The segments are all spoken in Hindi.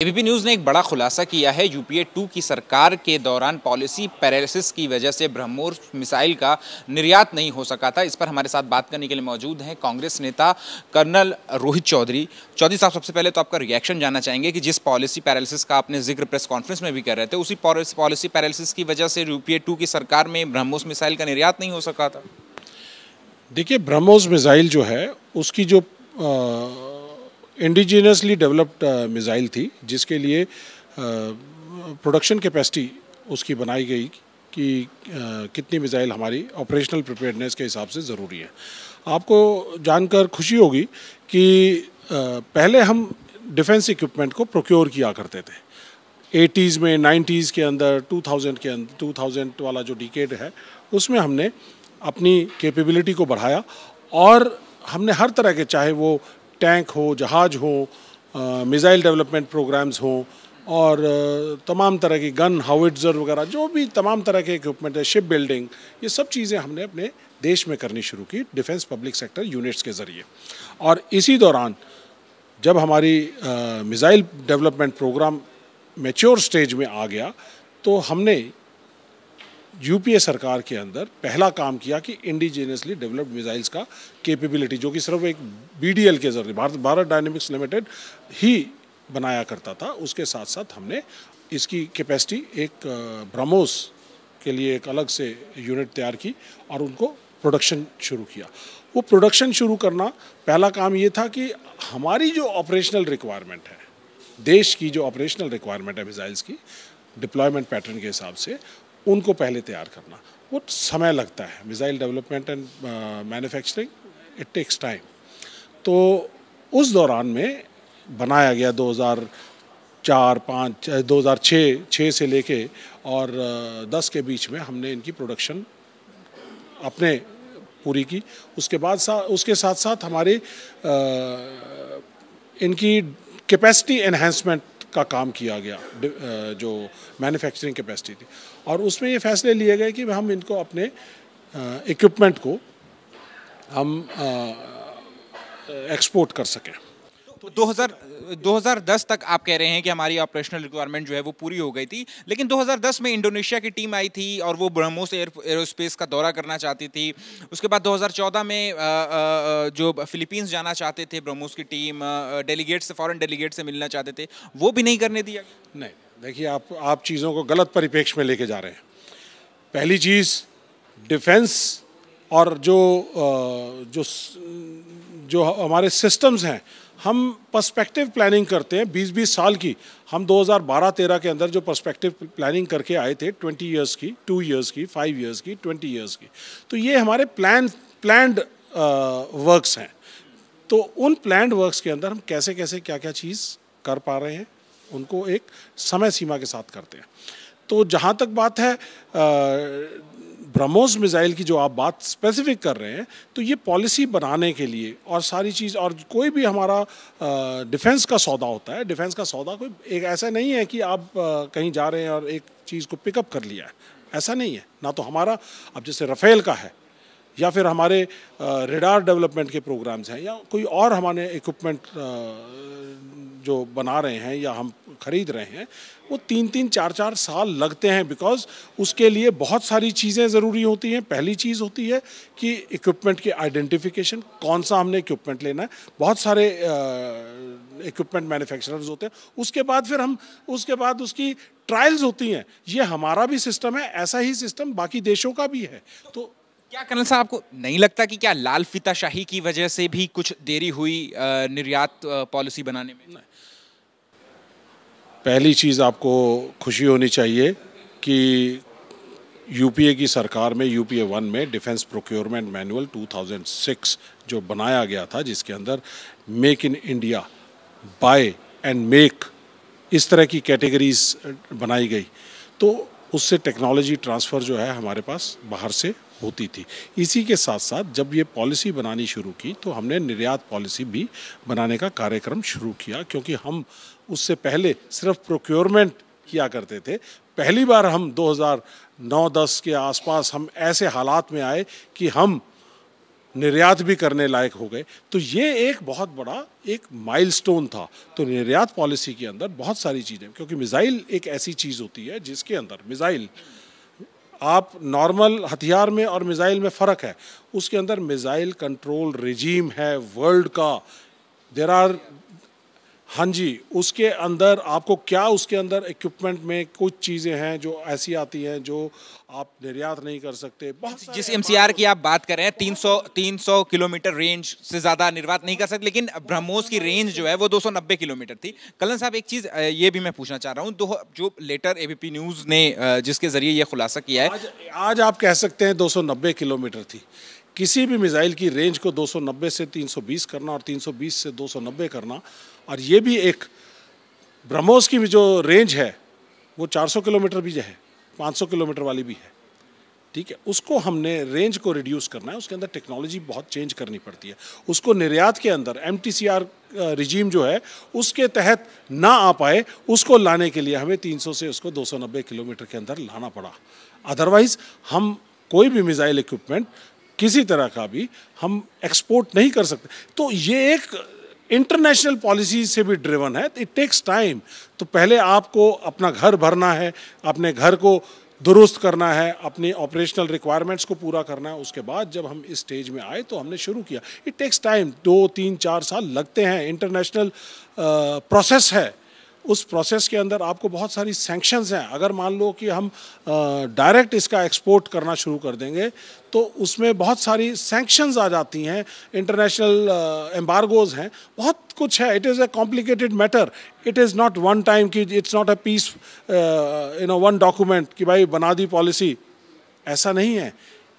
एबीपी न्यूज़ ने एक बड़ा खुलासा किया है। यूपीए 2 की सरकार के दौरान पॉलिसी पैरालिसिस की वजह से ब्रह्मोस मिसाइल का निर्यात नहीं हो सका था। इस पर हमारे साथ बात करने के लिए मौजूद हैं कांग्रेस नेता कर्नल रोहित चौधरी। चौधरी साहब, सबसे पहले तो आपका रिएक्शन जानना चाहेंगे कि जिस पॉलिसी पैरालिसिस का आपने जिक्र प्रेस कॉन्फ्रेंस में भी कर रहे थे, उसी पॉलिसी पैरालिसिस की वजह से यूपीए 2 की सरकार में ब्रह्मोस मिसाइल का निर्यात नहीं हो सका था। देखिए, ब्रह्मोस मिसाइल जो है उसकी जो इंडिजिनसली डेवलप्ड मिसाइल थी, जिसके लिए प्रोडक्शन कैपेसिटी उसकी बनाई गई कि कितनी मिसाइल हमारी ऑपरेशनल प्रिपेयर्डनेस के हिसाब से ज़रूरी है। आपको जानकर खुशी होगी कि पहले हम डिफेंस इक्विपमेंट को प्रोक्योर किया करते थे 80s में, 90s के अंदर, 2000 के अंदर, 2000 वाला जो डिकेड है उसमें हमने अपनी कैपेबिलिटी को बढ़ाया और हमने हर तरह के, चाहे वो टैंक हो, जहाज हो, मिसाइल डेवलपमेंट प्रोग्राम्स हो और तमाम तरह की गन, हाउइट्जर वगैरह, जो भी तमाम तरह के इक्विपमेंट है, शिप बिल्डिंग, ये सब चीज़ें हमने अपने देश में करनी शुरू की डिफेंस पब्लिक सेक्टर यूनिट्स के ज़रिए। और इसी दौरान जब हमारी missile development programme mature stage में आ गया तो हमने यूपीए सरकार के अंदर पहला काम किया कि इंडिजिनियसली डेवलप्ड मिसाइल्स का कैपेबिलिटी, जो कि सिर्फ एक बीडीएल के जरिए भारत डायनेमिक्स लिमिटेड ही बनाया करता था, उसके साथ साथ हमने इसकी कैपेसिटी एक ब्रह्मोस के लिए एक अलग से यूनिट तैयार की और उनको प्रोडक्शन शुरू किया। वो प्रोडक्शन शुरू करना, पहला काम ये था कि हमारी जो ऑपरेशनल रिक्वायरमेंट है, देश की जो ऑपरेशनल रिक्वायरमेंट है मिसाइल्स की डिप्लॉयमेंट पैटर्न के हिसाब से, उनको पहले तैयार करना। वो समय लगता है, missile development and manufacturing, it takes time. तो उस दौरान में बनाया गया 2006 से लेके और 10 के बीच में हमने इनकी प्रोडक्शन अपने पूरी की। उसके साथ साथ हमारे इनकी कैपेसिटी एनहांसमेंट का काम किया गया, जो मैन्युफैक्चरिंग कैपेसिटी थी, और उसमें ये फैसले लिए गए कि हम इनको अपने इक्विपमेंट को हम एक्सपोर्ट कर सकें। तो 2010 तक आप कह रहे हैं कि हमारी ऑपरेशनल रिक्वायरमेंट जो है वो पूरी हो गई थी, लेकिन 2010 में इंडोनेशिया की टीम आई थी और वो ब्रह्मोस एरोस्पेस का दौरा करना चाहती थी। उसके बाद 2014 में जो फिलीपींस जाना चाहते थे ब्रह्मोस की टीम, डेलीगेट से, फॉरेन डेलीगेट से मिलना चाहते थे, वो भी नहीं करने दिया। नहीं, देखिए, आप चीज़ों को गलत परिप्रेक्ष्य में लेके जा रहे हैं। पहली चीज़, डिफेंस और जो हमारे सिस्टम्स हैं, हम पर्सपेक्टिव प्लानिंग करते हैं 20-20 साल की। हम 2012-13 के अंदर जो पर्सपेक्टिव प्लानिंग करके आए थे 20 इयर्स की, 2 इयर्स की, 5 इयर्स की, 20 इयर्स की, तो ये हमारे प्लान्ड वर्क्स हैं। तो उन प्लान्ड वर्क्स के अंदर हम कैसे कैसे क्या क्या चीज़ कर पा रहे हैं, उनको एक समय सीमा के साथ करते हैं। तो जहाँ तक बात है ब्रह्मोस मिसाइल की, जो आप बात स्पेसिफिक कर रहे हैं, तो ये पॉलिसी बनाने के लिए और सारी चीज़, और कोई भी हमारा डिफेंस का सौदा होता है, डिफेंस का सौदा कोई एक ऐसा नहीं है कि आप कहीं जा रहे हैं और एक चीज़ को पिकअप कर लिया है, ऐसा नहीं है। ना तो हमारा अब जैसे राफेल का है, या फिर हमारे रेडार डेवलपमेंट के प्रोग्राम्स हैं, या कोई और हमारे इक्विपमेंट जो बना रहे हैं या हम खरीद रहे हैं, वो 3-3, 4-4 साल लगते हैं, बिकॉज उसके लिए बहुत सारी चीज़ें ज़रूरी होती हैं। पहली चीज़ होती है कि इक्विपमेंट की आइडेंटिफिकेशन, कौन सा हमने इक्विपमेंट लेना है। बहुत सारे इक्विपमेंट मैन्युफैक्चरर्स होते हैं। उसके बाद उसकी ट्रायल्स होती हैं। ये हमारा भी सिस्टम है, ऐसा ही सिस्टम बाकी देशों का भी है। तो क्या कर्नल साहब, आपको नहीं लगता कि क्या लाल फीताशाही की वजह से भी कुछ देरी हुई निर्यात पॉलिसी बनाने में? पहली चीज़, आपको खुशी होनी चाहिए कि यूपीए की सरकार में, यूपीए 1 में डिफेंस प्रोक्योरमेंट मैनुअल 2006 जो बनाया गया था, जिसके अंदर make in India, buy and make, इस तरह की कैटेगरीज बनाई गई, तो उससे टेक्नोलॉजी ट्रांसफ़र जो है हमारे पास बाहर से होती थी। इसी के साथ साथ जब ये पॉलिसी बनानी शुरू की तो हमने निर्यात पॉलिसी भी बनाने का कार्यक्रम शुरू किया, क्योंकि हम उससे पहले सिर्फ प्रोक्योरमेंट किया करते थे। पहली बार हम 2009-10 के आसपास हम ऐसे हालात में आए कि हम निर्यात भी करने लायक हो गए। तो ये एक बहुत बड़ा एक माइलस्टोन था। तो निर्यात पॉलिसी के अंदर बहुत सारी चीज़ें, क्योंकि मिसाइल एक ऐसी चीज़ होती है जिसके अंदर मिसाइल, आप नॉर्मल हथियार में और मिसाइल में फ़र्क है, उसके अंदर मिसाइल कंट्रोल रिजीम है वर्ल्ड का। देयर आर, हाँ जी, उसके अंदर आपको क्या, उसके अंदर इक्विपमेंट में कुछ चीज़ें हैं जो ऐसी आती हैं जो आप निर्यात नहीं कर सकते। बहुत जिस MCR की आप बात कर रहे हैं, 300 किलोमीटर रेंज से ज़्यादा निर्वात नहीं कर सकते, लेकिन ब्रह्मोस की रेंज जो है वो 290 किलोमीटर थी। कल्लन साहब, एक चीज़ ये भी मैं पूछना चाह रहा हूँ, जो लेटर ABP न्यूज़ ने जिसके ज़रिए ये खुलासा किया है, आज आप कह सकते हैं 290 किलोमीटर थी। किसी भी मिसाइल की रेंज को 290 से 320 करना और 320 से 290 करना, और ये भी एक ब्रह्मोस की जो रेंज है वो 400 किलोमीटर भी है, 500 किलोमीटर वाली भी है, ठीक है। उसको हमने रेंज को रिड्यूस करना है, उसके अंदर टेक्नोलॉजी बहुत चेंज करनी पड़ती है। उसको निर्यात के अंदर MTCR रिजीम जो है उसके तहत ना आ पाए, उसको लाने के लिए हमें 300 से उसको 290 किलोमीटर के अंदर लाना पड़ा। अदरवाइज़ हम कोई भी मिसाइल इक्विपमेंट किसी तरह का भी हम एक्सपोर्ट नहीं कर सकते। तो ये एक इंटरनेशनल पॉलिसी से भी ड्रिवन है। It takes time. तो पहले आपको अपना घर भरना है, अपने घर को दुरुस्त करना है, अपनी ऑपरेशनल रिक्वायरमेंट्स को पूरा करना है। उसके बाद जब हम इस स्टेज में आए तो हमने शुरू किया। इट टेक्स टाइम, 2, 3, 4 साल लगते हैं। इंटरनेशनल प्रोसेस है। उस प्रोसेस के अंदर आपको बहुत सारी सैंक्शंस हैं। अगर मान लो कि हम डायरेक्ट इसका एक्सपोर्ट करना शुरू कर देंगे तो उसमें बहुत सारी सैंक्शंस आ जाती हैं, इंटरनेशनल एम्बार्गोज हैं, बहुत कुछ है। It is a complicated matter. It is not one time कि it's not a piece one document कि भाई बना दी पॉलिसी, ऐसा नहीं है।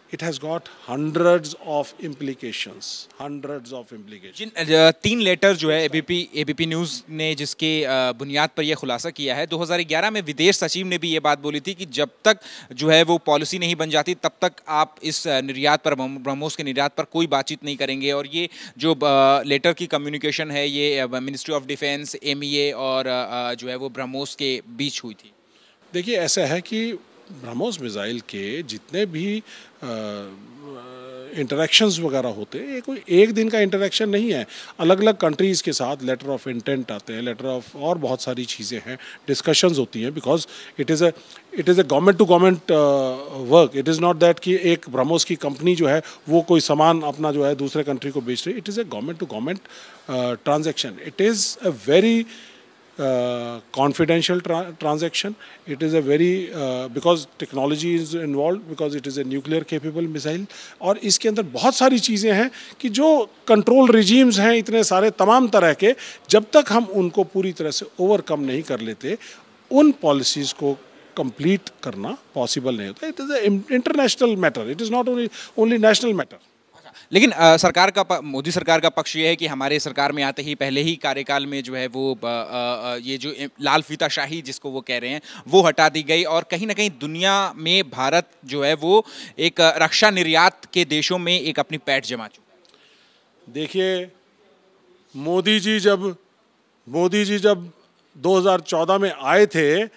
It has got hundreds of implications, hundreds of implications. जिन 3 लेटर जो है ABP न्यूज़ ने जिसके बुनियाद पर यह खुलासा किया है, 2011 में विदेश सचिव ने भी ये बात बोली थी कि जब तक जो है वो पॉलिसी नहीं बन जाती तब तक आप इस निर्यात पर, ब्रह्मोस के निर्यात पर कोई बातचीत नहीं करेंगे। और ये जो लेटर की कम्युनिकेशन है ये मिनिस्ट्री ऑफ डिफेंस, MEA और जो है वो ब्रह्मोस के बीच हुई थी। देखिए, ऐसा है कि ब्रह्मोस मिसाइल के जितने भी इंटरेक्शंस वगैरह होते हैं, ये कोई एक दिन का इंटरेक्शन नहीं है। अलग अलग कंट्रीज़ के साथ लेटर ऑफ इंटेंट आते हैं, लेटर ऑफ और बहुत सारी चीज़ें हैं, डिस्कशंस होती हैं। Because it is a government to government work. It is not that कि एक ब्रह्मोस की कंपनी जो है वो कोई सामान अपना जो है दूसरे कंट्री को बेच रही है। It is a government to government transaction. It is a very confidential transaction. It is a very because technology is involved, because it is a nuclear capable missile. और इसके अंदर बहुत सारी चीज़ें हैं कि जो कंट्रोल रिजीम्स हैं इतने सारे तमाम तरह के, जब तक हम उनको पूरी तरह से ओवरकम नहीं कर लेते, उन पॉलिसीज़ को कंप्लीट करना पॉसिबल नहीं होता। It is a international matter, it is not only national matter. लेकिन सरकार का, मोदी सरकार का पक्ष ये है कि हमारे सरकार में आते ही पहले ही कार्यकाल में जो है वो ये जो लाल फीताशाही जिसको वो कह रहे हैं वो हटा दी गई, और कहीं ना कहीं दुनिया में भारत जो है वो एक रक्षा निर्यात के देशों में एक अपनी पैठ जमा चुका। देखिए, मोदी जी जब 2014 में आए थे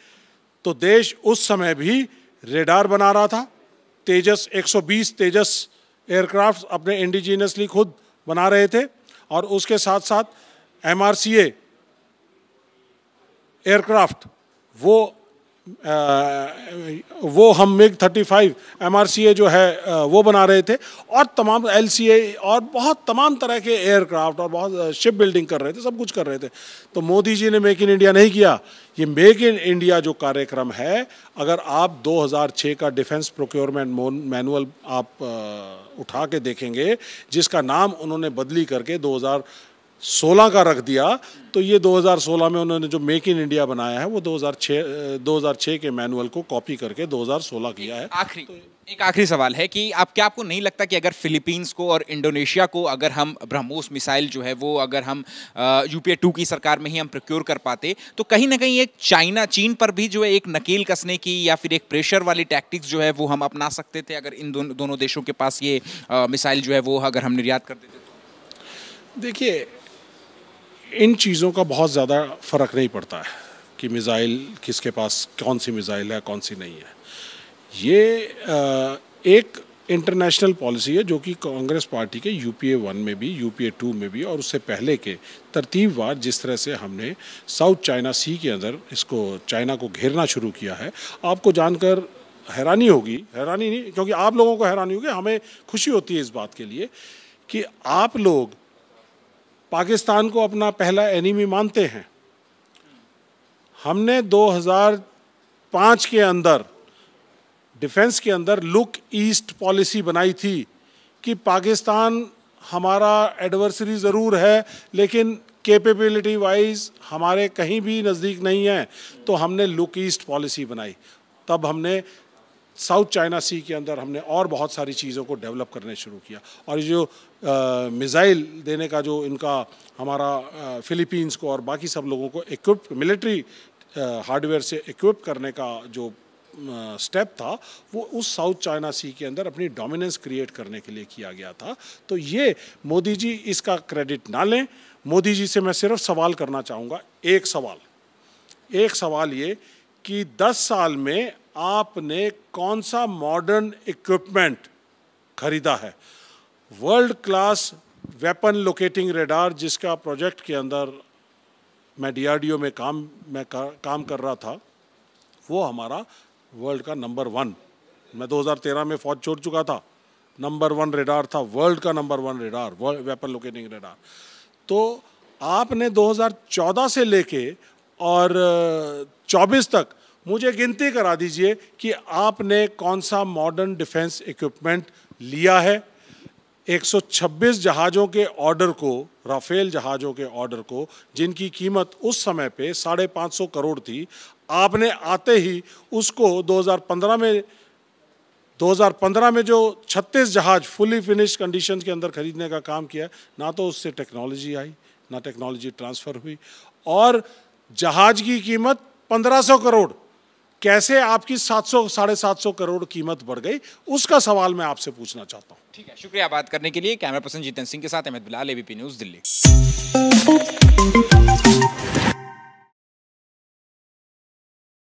तो देश उस समय भी रेडार बना रहा था। तेजस 120 तेजस एयरक्राफ्ट अपने इंडिजीनियसली खुद बना रहे थे, और उसके साथ साथ MRCA एयरक्राफ्ट वो हम MiG-35 MRCA जो है वो बना रहे थे, और तमाम LCA और बहुत तमाम तरह के एयरक्राफ्ट और बहुत शिप बिल्डिंग कर रहे थे, सब कुछ कर रहे थे। तो मोदी जी ने मेक इन इंडिया नहीं किया। ये मेक इन इंडिया जो कार्यक्रम है, अगर आप 2006 का डिफेंस प्रोक्योरमेंट मैनुअल आप उठा के देखेंगे, जिसका नाम उन्होंने बदली करके 2016 का रख दिया, तो ये 2016 में उन्होंने जो मेक इन इंडिया बनाया है वो 2006 के मैनुअल को कॉपी करके 2016 किया है। एक आखिरी सवाल है कि आपको नहीं लगता कि अगर फिलीपींस को और इंडोनेशिया को अगर हम ब्रह्मोस मिसाइल जो है वो अगर हम UPA 2 की सरकार में ही हम प्रोक्योर कर पाते, तो कहीं ना कहीं एक चीन पर भी जो है एक नकेल कसने की या फिर एक प्रेशर वाली टैक्टिक्स जो है वो हम अपना सकते थे, अगर इन दोनों देशों के पास ये मिसाइल जो है वो अगर हम निर्यात कर देते तो? देखिए, इन चीज़ों का बहुत ज़्यादा फ़र्क नहीं पड़ता है कि मिसाइल किसके पास कौन सी मिसाइल है कौन सी नहीं है। ये एक इंटरनेशनल पॉलिसी है जो कि कांग्रेस पार्टी के यूपीए 1 में भी, यूपीए 2 में भी और उससे पहले के तरतीबवार जिस तरह से हमने साउथ चाइना सी के अंदर इसको चाइना को घेरना शुरू किया है, आपको जानकर हैरानी होगी, हैरानी नहीं क्योंकि आप लोगों को हैरानी होगी, हमें खुशी होती है इस बात के लिए कि आप लोग पाकिस्तान को अपना पहला एनिमी मानते हैं। हमने 2005 के अंदर डिफेंस के अंदर लुक ईस्ट पॉलिसी बनाई थी कि पाकिस्तान हमारा एडवर्सरी ज़रूर है लेकिन कैपेबिलिटी वाइज हमारे कहीं भी नज़दीक नहीं है, तो हमने लुक ईस्ट पॉलिसी बनाई। तब हमने साउथ चाइना सी के अंदर हमने और बहुत सारी चीज़ों को डेवलप करने शुरू किया और ये जो मिसाइल देने का जो इनका हमारा फिलीपींस को और बाकी सब लोगों को इक्विप मिलिट्री हार्डवेयर से इक्विप करने का जो स्टेप था वो उस साउथ चाइना सी के अंदर अपनी डोमिनेंस क्रिएट करने के लिए किया गया था। तो ये मोदी जी इसका क्रेडिट ना लें। मोदी जी से मैं सिर्फ सवाल करना चाहूँगा, एक सवाल ये कि 10 साल में आपने कौन सा मॉडर्न इक्विपमेंट खरीदा है? World class weapon locating radar जिसका प्रोजेक्ट के अंदर मैं डीआरडीओ में काम कर रहा था, वो हमारा वर्ल्ड का नंबर 1, मैं 2013 में फौज छोड़ चुका था, नंबर 1 रेडार था, वर्ल्ड का number 1 radar, weapon locating radar. तो आपने 2014 से लेके और 24 तक मुझे गिनती करा दीजिए कि आपने कौन सा मॉडर्न डिफेंस इक्विपमेंट लिया है। 126 जहाज़ों के ऑर्डर को, राफेल जहाज़ों के ऑर्डर को, जिनकी कीमत उस समय पे 550 करोड़ थी, आपने आते ही उसको 2015 में जो 36 जहाज़ फुली फिनिश कंडीशन के अंदर खरीदने का काम किया, ना तो उससे टेक्नोलॉजी आई, ना टेक्नोलॉजी ट्रांसफ़र हुई और जहाज़ की कीमत 1500 करोड़, कैसे आपकी 700-750 करोड़ कीमत बढ़ गई, उसका सवाल मैं आपसे पूछना चाहता हूँ। ठीक है, शुक्रिया बात करने के लिए। कैमरा पर्सन जीतन सिंह के साथ अहमद बिलाल, एबीपी न्यूज़, दिल्ली।